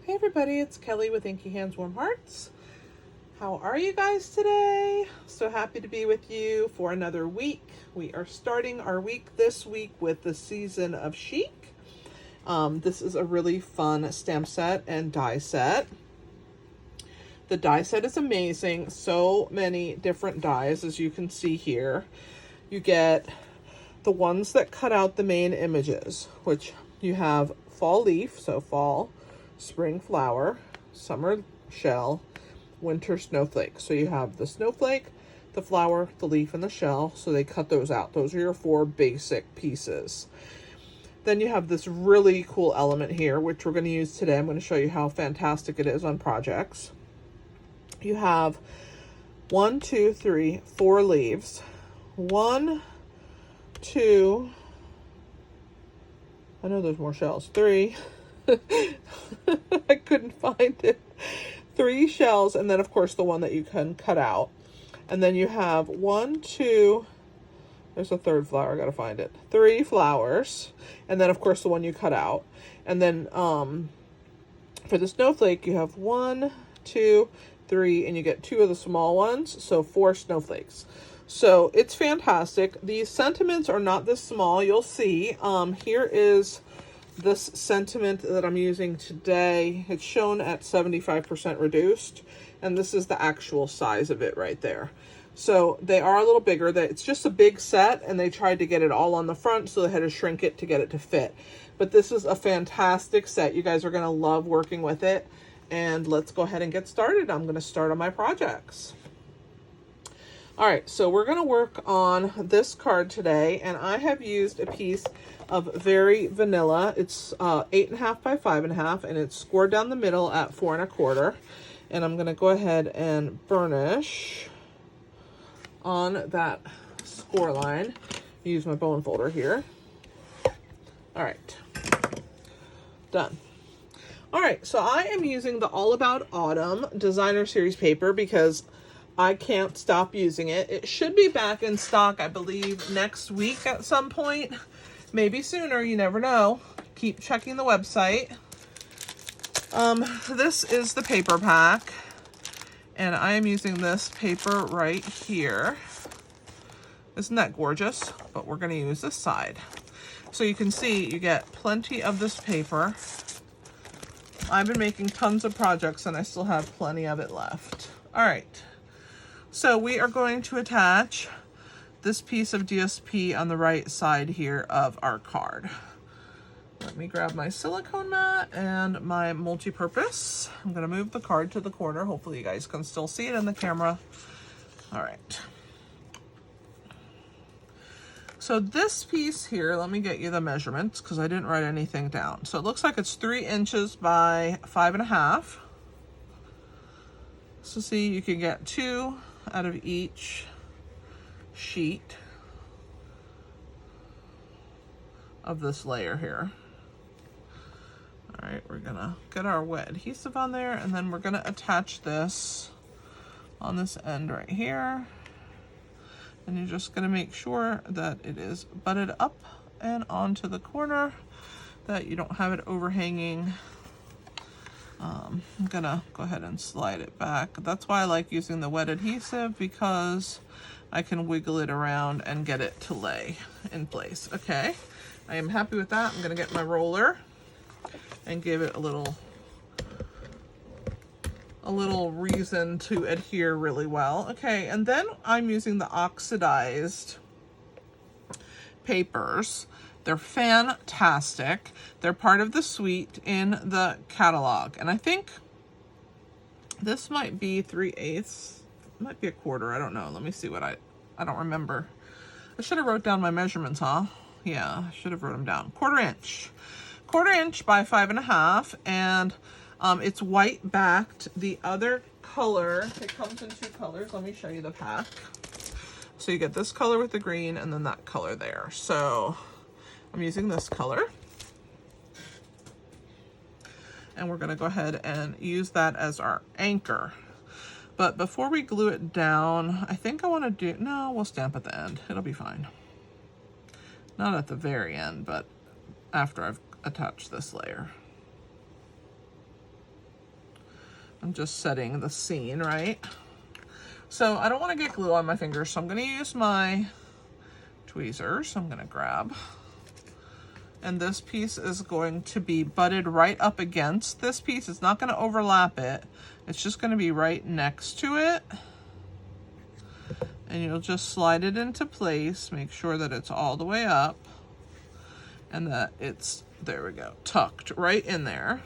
Hey everybody, it's Kelly with Inky Hands Warm Hearts. How are you guys today? So happy to be with you for another week. We are starting our week this week with the season of Chic. This is a really fun stamp set and die set. The die set is amazing. So many different dies, as you can see here. You get the ones that cut out the main images, which you have fall leaf, so fall, spring flower, summer shell, winter snowflake. So you have the snowflake, the flower, the leaf, and the shell. So they cut those out. Those are your four basic pieces. Then you have this really cool element here, which we're going to use today. I'm going to show you how fantastic it is on projects. You have 1, 2, 3, 4 leaves. 1, 2, I know there's more shells. 3. I couldn't find it. 3 shells, and then of course the one that you can cut out. And then you have 1, 2, there's a third flower, I gotta find it. 3 flowers, and then of course the one you cut out. And then for the snowflake, you have 1, 2, 3, and you get 2 of the small ones, so 4 snowflakes. So it's fantastic. These sentiments are not this small. You'll see. Here is this sentiment that I'm using today. It's shown at 75% reduced, and this is the actual size of it right there. So they are a little bigger. It's just a big set, and they tried to get it all on the front, so they had to shrink it to get it to fit. But this is a fantastic set. You guys are going to love working with it. And let's go ahead and get started. I'm going to start on my projects. All right, so we're going to work on this card today, and I have used a piece of very vanilla. It's 8.5 by 5.5, and it's scored down the middle at 4 1/4. And I'm going to go ahead and burnish on that score line. Use my bone folder here. All right, done. All right, so I am using the All About Autumn Designer Series paper because I can't stop using it. It should be back in stock, I believe, next week at some point. Maybe sooner, you never know. Keep checking the website. This is the paper pack, and I am using this paper right here. Isn't that gorgeous? But we're going to use this side. So you can see you get plenty of this paper. I've been making tons of projects, and I still have plenty of it left. All right. So we are going to attach this piece of DSP on the right side here of our card. Let me grab my silicone mat and my multi-purpose. I'm going to move the card to the corner. Hopefully you guys can still see it in the camera. All right. So this piece here, let me get you the measurements because I didn't write anything down. So it looks like it's 3 inches by 5.5. So see, you can get 2 out of each sheet of this layer here. All right, we're gonna get our wet adhesive on there, and then we're gonna attach this on this end right here. And you're just gonna make sure that it is butted up and onto the corner, that you don't have it overhanging. I'm gonna go ahead and slide it back. That's why I like using the wet adhesive, because I can wiggle it around and get it to lay in place. Okay, I am happy with that. I'm gonna get my roller and give it a little reason to adhere really well. Okay, and then I'm using the oxidized papers. They're fantastic. They're part of the suite in the catalog. And I think this might be 3/8. Might be 1/4. I don't know. Let me see what I don't remember. I should have wrote down my measurements, huh? Yeah, I should have wrote them down. 1/4 inch. 1/4 inch by 5.5. And it's white backed. The other color, it comes in 2 colors. Let me show you the pack. So you get this color with the green, and then that color there. So I'm using this color, and we're going to go ahead and use that as our anchor. But before we glue it down, I think I want to do, no, we'll stamp at the end. It'll be fine. Not at the very end, but after I've attached this layer. I'm just setting the scene, right? So I don't want to get glue on my fingers, so I'm going to use my tweezers. I'm going to grab, and this piece is going to be butted right up against this piece. It's not going to overlap it. It's just going to be right next to it. And you'll just slide it into place. Make sure that it's all the way up and that it's, there we go, tucked right in there.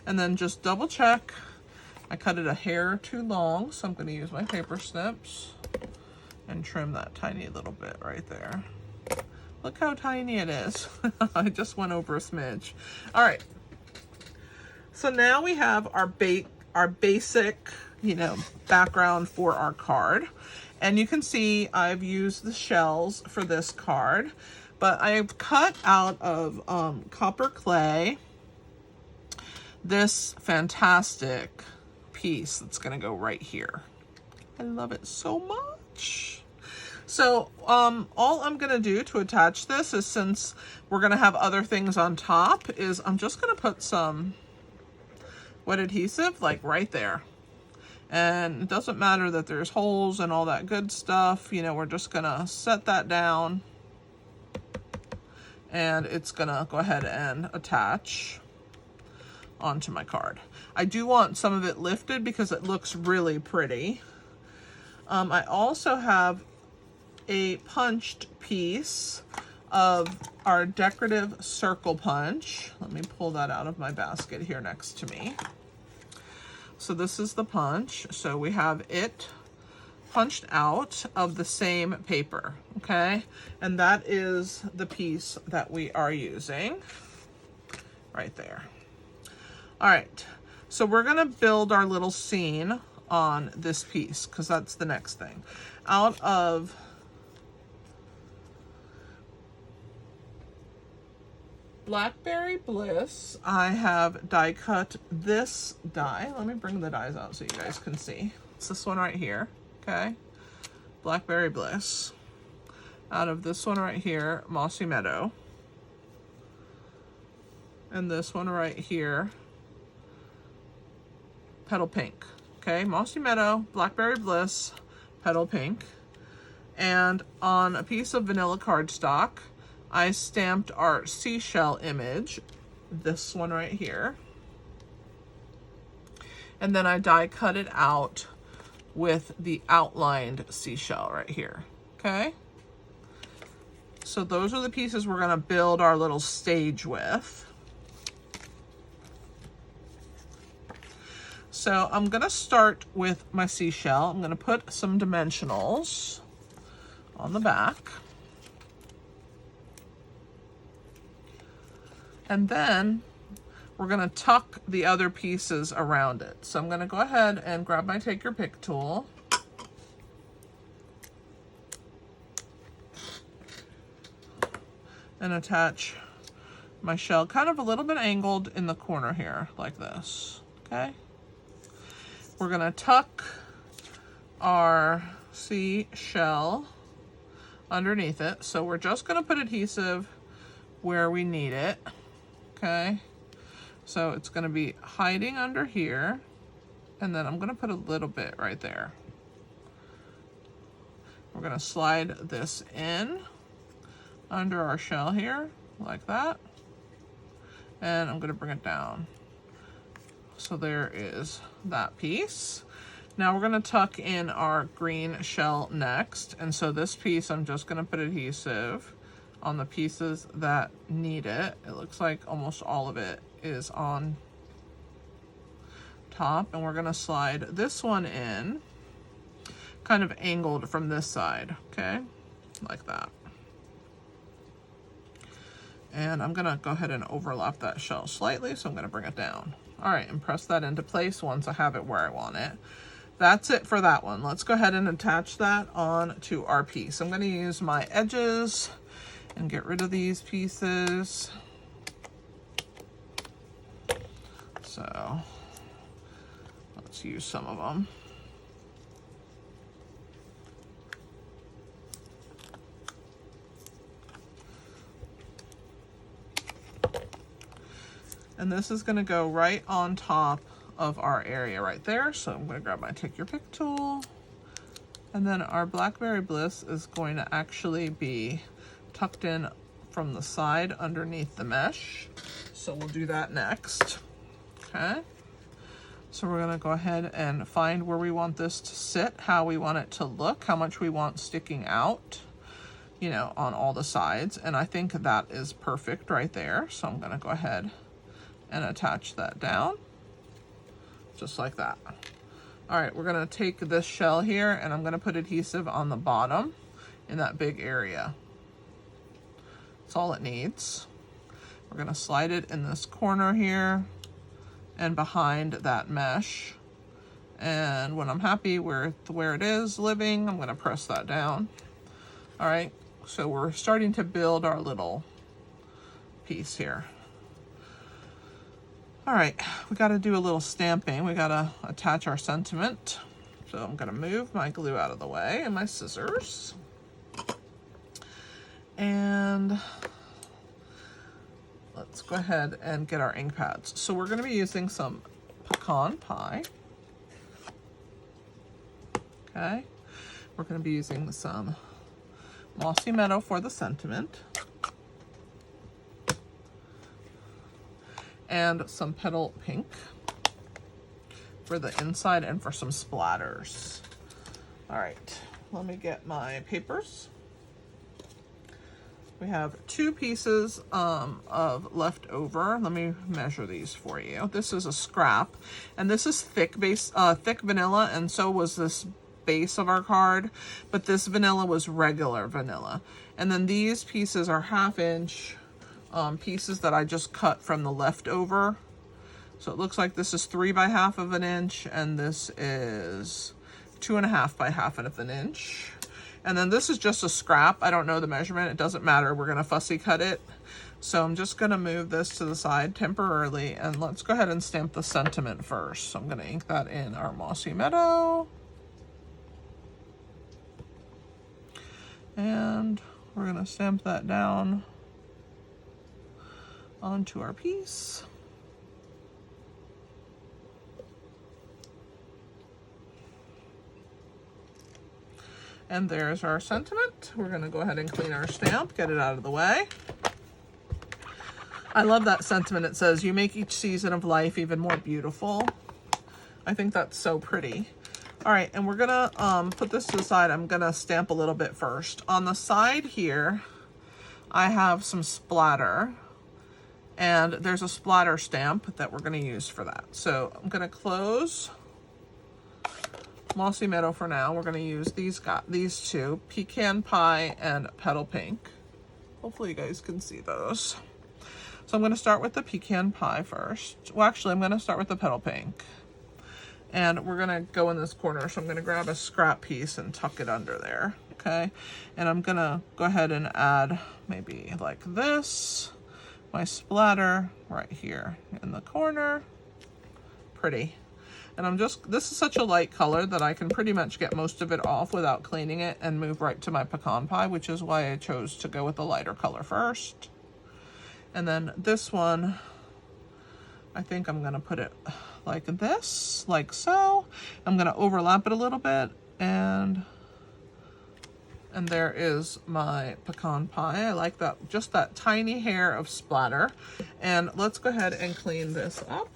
And then just double check. I cut it a hair too long, so I'm going to use my paper snips and trim that tiny little bit right there. Look how tiny it is. I just went over a smidge. All right. So now we have our basic, background for our card. And you can see I've used the shells for this card, but I've cut out of copper clay this fantastic piece that's going to go right here. I love it so much. So all I'm going to do to attach this is, since we're going to have other things on top, is I'm just going to put some wet adhesive like right there. And it doesn't matter that there's holes and all that good stuff. We're just going to set that down. And it's going to go ahead and attach onto my card. I do want some of it lifted because it looks really pretty. I also have a punched piece of our decorative circle punch. Let me pull that out of my basket here next to me. So this is the punch. So we have it punched out of the same paper, okay? And that is the piece that we are using right there. All right, so we're gonna build our little scene on this piece because that's the next thing. Out of Blackberry Bliss, I have die cut this die. Let me bring the dies out so you guys can see. It's this one right here, okay? Blackberry Bliss. Out of this one right here, Mossy Meadow. And this one right here, Petal Pink. Okay, Mossy Meadow, Blackberry Bliss, Petal Pink. And on a piece of vanilla cardstock, I stamped our seashell image, this one right here. And then I die cut it out with the outlined seashell right here, okay? So those are the pieces we're gonna build our little stage with. So I'm gonna start with my seashell. I'm gonna put some dimensionals on the back. And then we're gonna tuck the other pieces around it. So I'm gonna go ahead and grab my Take Your Pick tool. And attach my shell kind of a little bit angled in the corner here, like this, okay? We're gonna tuck our seashell underneath it. So we're just gonna put adhesive where we need it. Okay, so it's going to be hiding under here, and then I'm going to put a little bit right there. We're going to slide this in under our shell here, like that, and I'm going to bring it down. So there is that piece. Now we're going to tuck in our green shell next, and so this piece I'm just going to put adhesive on the pieces that need it. It looks like almost all of it is on top, and we're gonna slide this one in kind of angled from this side, okay? Like that. And I'm gonna go ahead and overlap that shell slightly, so I'm gonna bring it down. All right, and press that into place once I have it where I want it. That's it for that one. Let's go ahead and attach that on to our piece. I'm gonna use my edges and get rid of these pieces. So let's use some of them. And this is going to go right on top of our area right there. So I'm going to grab my Take Your Pick tool. And then our Blackberry Bliss is going to actually be tucked in from the side underneath the mesh. So we'll do that next. Okay. So we're going to go ahead and find where we want this to sit, how we want it to look, how much we want sticking out, you know, on all the sides. And I think that is perfect right there. So I'm going to go ahead and attach that down just like that. All right, we're going to take this shell here and I'm going to put adhesive on the bottom in that big area. That's all it needs. We're going to slide it in this corner here and behind that mesh. And when I'm happy with where it is living, I'm going to press that down. All right, so we're starting to build our little piece here. All right, we got to do a little stamping. We got to attach our sentiment. So I'm going to move my glue out of the way and my scissors. And let's go ahead and get our ink pads. So we're going to be using some pecan pie. Okay. We're going to be using some Mossy Meadow for the sentiment. And some Petal Pink for the inside and for some splatters. All right, let me get my papers. We have 2 pieces of leftover. Let me measure these for you. This is a scrap, and this is thick vanilla, and so was this base of our card, but this vanilla was regular vanilla. And then these pieces are 1/2 inch pieces that I just cut from the leftover. So it looks like this is 3 by 1/2 inch, and this is 2.5 by 1/2 inch. And then this is just a scrap. I don't know the measurement. It doesn't matter. We're going to fussy cut it. So I'm just going to move this to the side temporarily, and let's go ahead and stamp the sentiment first. So I'm going to ink that in our Mossy Meadow. And we're going to stamp that down onto our piece. And there's our sentiment. We're going to go ahead and clean our stamp, get it out of the way. I love that sentiment. It says, "You make each season of life even more beautiful." I think that's so pretty. All right, and we're going to put this to the side. I'm going to stamp a little bit first. On the side here, I have some splatter. And there's a splatter stamp that we're going to use for that. So I'm going to close Mossy Meadow for now. We're going to use these 2, Pecan Pie and Petal Pink. Hopefully you guys can see those. So I'm going to start with the Pecan Pie first. Well, actually, I'm going to start with the Petal Pink. And we're going to go in this corner. So I'm going to grab a scrap piece and tuck it under there. Okay. And I'm going to go ahead and add maybe like this. My splatter right here in the corner. Pretty. And this is such a light color that I can pretty much get most of it off without cleaning it and move right to my pecan pie, which is why I chose to go with the lighter color first. And then this one, I think I'm gonna put it like this, like so. I'm gonna overlap it a little bit, and there is my pecan pie. I like that, just that tiny hair of splatter. And let's go ahead and clean this up.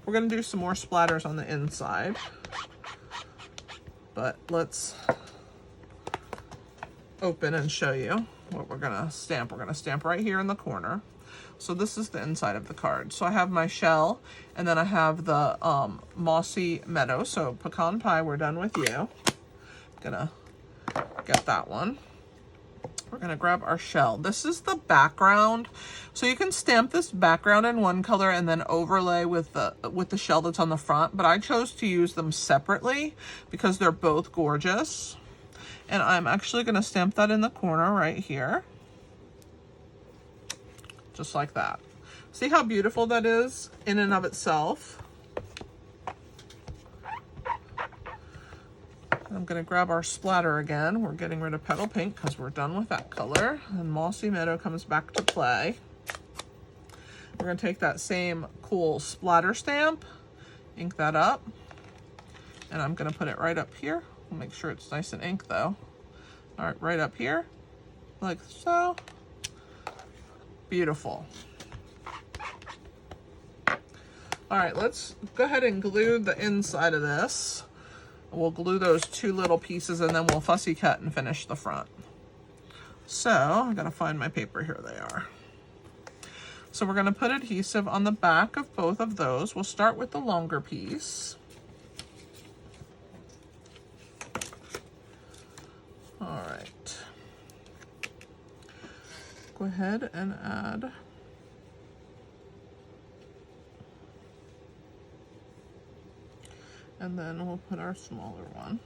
We're gonna do some more splatters on the inside, but let's open and show you what we're gonna stamp. We're gonna stamp right here in the corner. So this is the inside of the card. So I have my shell, and then I have the Mossy Meadow. So pecan pie, we're done with you. Gonna get that one. We're gonna grab our shell. This is the background. So you can stamp this background in one color and then overlay with the shell that's on the front, but I chose to use them separately because they're both gorgeous. And I'm actually gonna stamp that in the corner right here. Just like that. See how beautiful that is in and of itself? I'm going to grab our splatter again. We're getting rid of Petal Pink because we're done with that color. And Mossy Meadow comes back to play. We're gonna take that same cool splatter stamp, ink that up, and I'm gonna put it right up here. We'll make sure it's nice and ink though. All right, right up here, like so. Beautiful. All right, let's go ahead and glue the inside of this. We'll glue those two little pieces and then we'll fussy cut and finish the front. So I gotta find my paper. Here they are. So we're gonna put adhesive on the back of both of those. We'll start with the longer piece. All right. Go ahead and add and then we'll put our smaller one.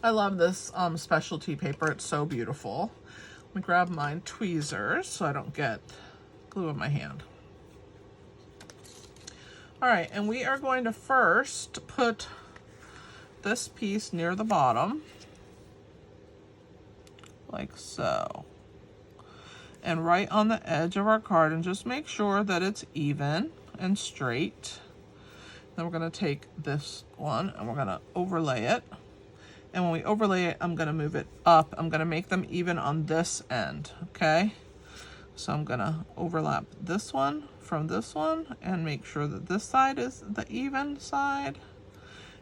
I love this specialty paper. It's so beautiful. Let me grab my tweezers so I don't get glue in my hand. All right, and we are going to first put this piece near the bottom, like so. And right on the edge of our card, and just make sure that it's even and straight. Then we're gonna take this one and we're gonna overlay it. And when we overlay it, I'm gonna move it up. I'm gonna make them even on this end, okay? So I'm gonna overlap this one from this one and make sure that this side is the even side.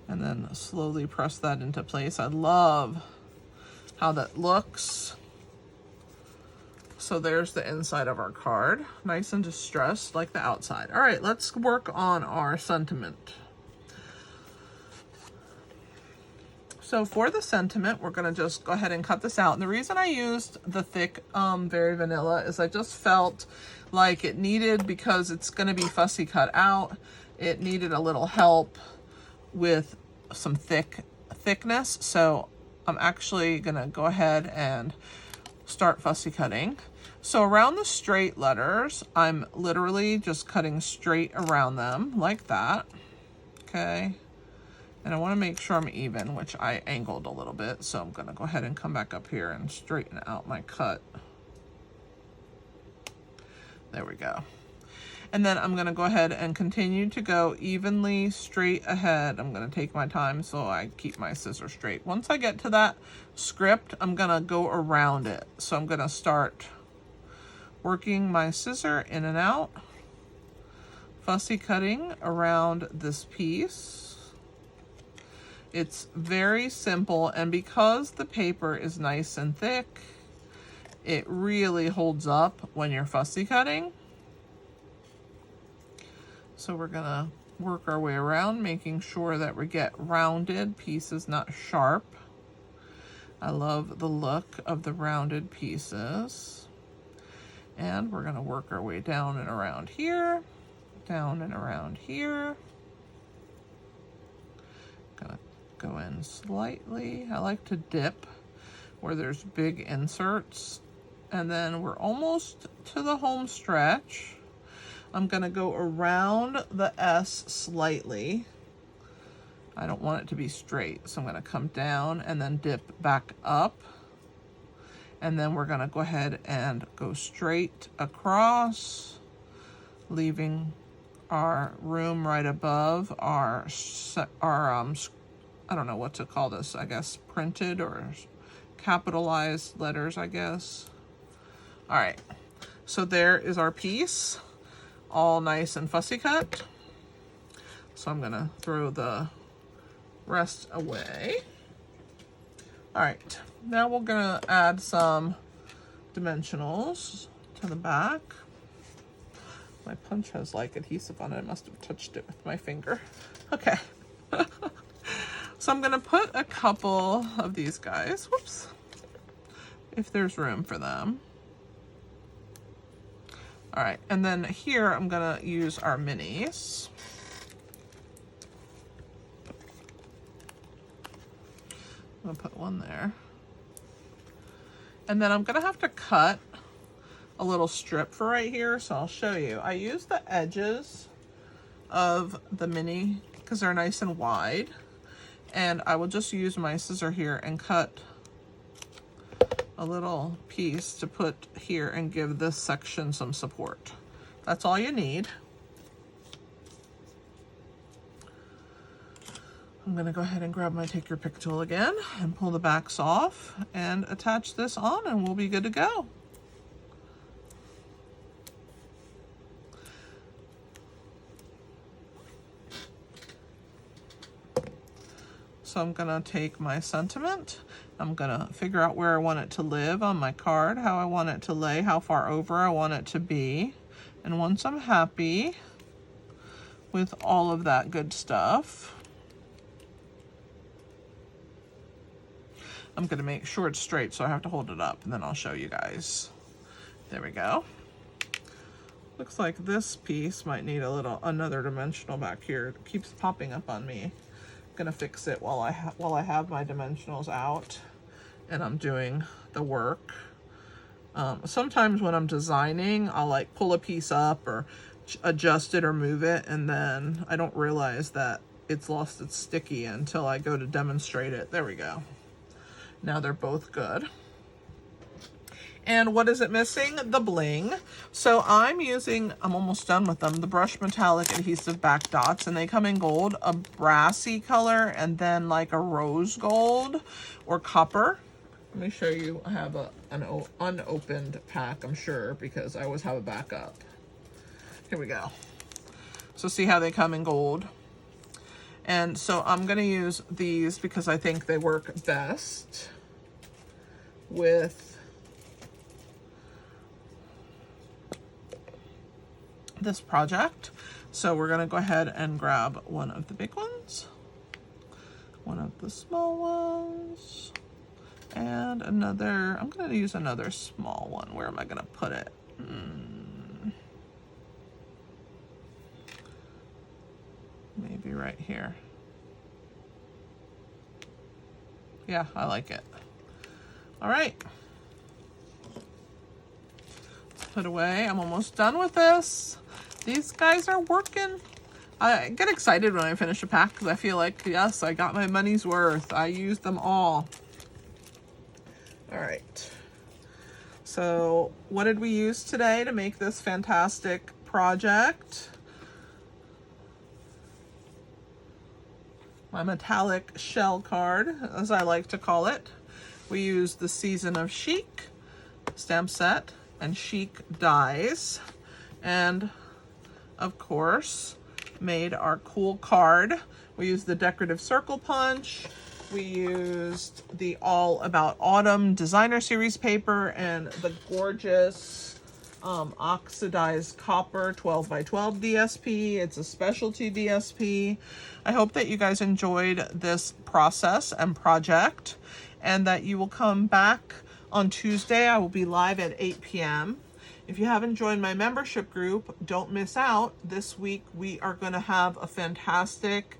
And then slowly press that into place. I love how that looks. So there's the inside of our card. Nice and distressed like the outside. All right, let's work on our sentiment. So for the sentiment, we're gonna just go ahead and cut this out. And the reason I used the thick Very Vanilla is I just felt like it needed, because it's gonna be fussy cut out, it needed a little help with some thickness. So I'm actually gonna go ahead and start fussy cutting. So around the straight letters, I'm literally just cutting straight around them like that, okay? And I want to make sure I'm even, which I angled a little bit. So I'm going to go ahead and come back up here and straighten out my cut. There we go. And then I'm going to go ahead and continue to go evenly straight ahead. I'm going to take my time so I keep my scissors straight. Once I get to that script, I'm going to go around it. So I'm going to start working my scissor in and out, fussy cutting around this piece. It's very simple, and because the paper is nice and thick, it really holds up when you're fussy cutting. So we're gonna work our way around, making sure that we get rounded pieces, not sharp. I love the look of the rounded pieces. And we're gonna work our way down and around here, down and around here. Gonna go in slightly. I like to dip where there's big inserts. And then we're almost to the home stretch. I'm gonna go around the S slightly. I don't want it to be straight, so I'm gonna come down and then dip back up. And then we're gonna go ahead and go straight across, leaving our room right above our I don't know what to call this, I guess printed or capitalized letters, I guess. All right, so there is our piece, all nice and fussy cut. So I'm gonna throw the rest away. All right, now we're gonna add some dimensionals to the back. My punch has like adhesive on it. I must have touched it with my finger. Okay. So I'm gonna put a couple of these guys, whoops, if there's room for them. All right, and then here I'm gonna use our minis. I'm gonna put one there. And then I'm gonna have to cut a little strip for right here, so I'll show you. I use the edges of the mini because they're nice and wide. And I will just use my scissor here and cut a little piece to put here and give this section some support. That's all you need. I'm gonna go ahead and grab my Take Your Pick tool again and pull the backs off and attach this on, and we'll be good to go. So I'm gonna take my sentiment, I'm gonna figure out where I want it to live on my card, how I want it to lay, how far over I want it to be. And once I'm happy with all of that good stuff, I'm gonna make sure it's straight, so I have to hold it up and then I'll show you guys. There we go. Looks like this piece might need another dimensional back here. It keeps popping up on me. I'm gonna fix it while I have my dimensionals out and I'm doing the work. Sometimes when I'm designing, I'll like pull a piece up or adjust it or move it, and then I don't realize that it's lost its sticky until I go to demonstrate it. There we go. Now they're both good. And what is it missing? The bling. So I'm almost done with them, the Brush Metallic Adhesive Back Dots, and they come in gold, a brassy color, and then like a rose gold or copper. Let me show you. I have an unopened pack, I'm sure, because I always have a backup. Here we go. So see how they come in gold? And so I'm gonna use these because I think they work best with this project. So we're gonna go ahead and grab one of the big ones, one of the small ones, and another. I'm gonna use another small one. Where am I gonna put it? Maybe right here. Yeah, I like it. All right. Let's put away. I'm almost done with this. These guys are working. I get excited when I finish a pack because I feel like, yes, I got my money's worth. I used them all. All right. So what did we use today to make this fantastic project? My metallic shell card, as I like to call it. We used the Season of Chic stamp set and Chic dies. And of course, made our cool card. We used the decorative circle punch. We used the All About Autumn designer series paper and the gorgeous oxidized copper 12 by 12 DSP. It's a specialty DSP. I hope that you guys enjoyed this process and project and that you will come back on Tuesday. I will be live at 8 p.m. If you haven't joined my membership group, don't miss out. This week we are going to have a fantastic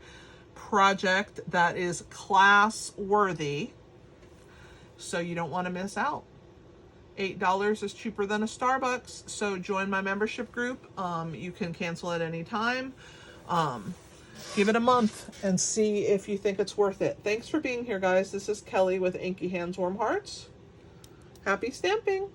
project that is class worthy, so you don't want to miss out. $8 is cheaper than a Starbucks, so join my membership group. You can cancel at any time. Give it a month and see if you think it's worth it. Thanks for being here, guys. This is Kelly with Inky Hands Warm Hearts. Happy stamping!